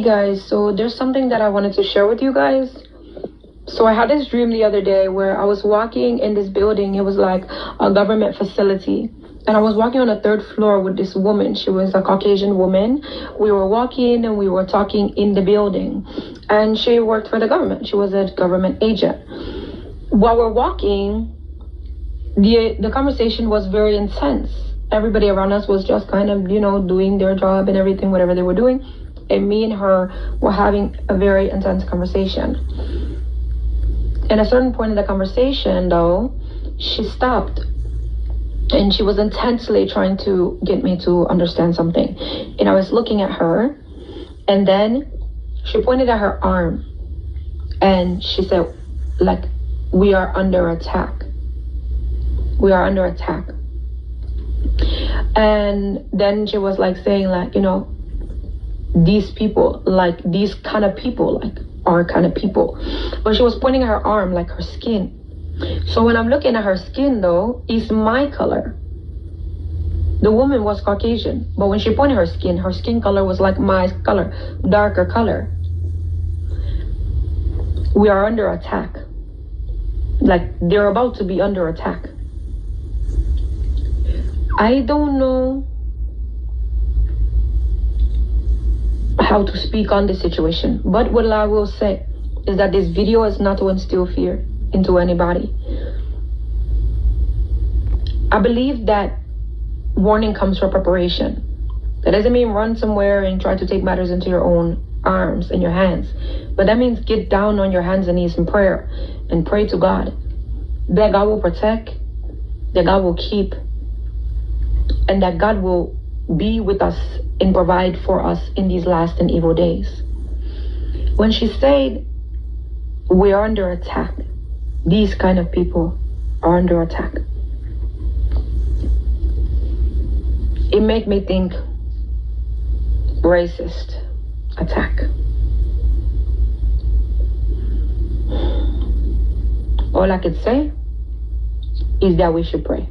Hey guys, so there's something that I wanted to share with you guys. So I had this dream the other day where I was walking in this building. It was like a government facility. And I was walking on the third floor with this woman. She was a Caucasian woman. We were walking and we were talking in the building. And she worked for the government. She was a government agent. While we're walking, the conversation was very intense. Everybody around us was just kind of, doing their job and everything, whatever they were doing. And me and her were having a very intense conversation. At a certain point in the conversation, though, she stopped. And she was intensely trying to get me to understand something. And I was looking at her. And then she pointed at her arm. And she said, like, we are under attack. We are under attack. And then she was like saying, like, these people, like these kind of people, like our kind of people. But she was pointing at her arm, like her skin. So when I'm looking at her skin, though, it's my color. The woman was Caucasian, but when she pointed her skin color was like my color, darker color. We are under attack. Like they're about to be under attack. I don't know how to speak on this situation, but what I will say is that this video is not to instill fear into anybody. I believe that warning comes from preparation. That doesn't mean run somewhere and try to take matters into your own arms and your hands, but that means get down on your hands and knees in prayer and pray to God that God will protect, that God will keep, and that God will be with us and provide for us in these last and evil days. When she said, we are under attack, these kind of people are under attack, it made me think racist attack. All I could say is that we should pray.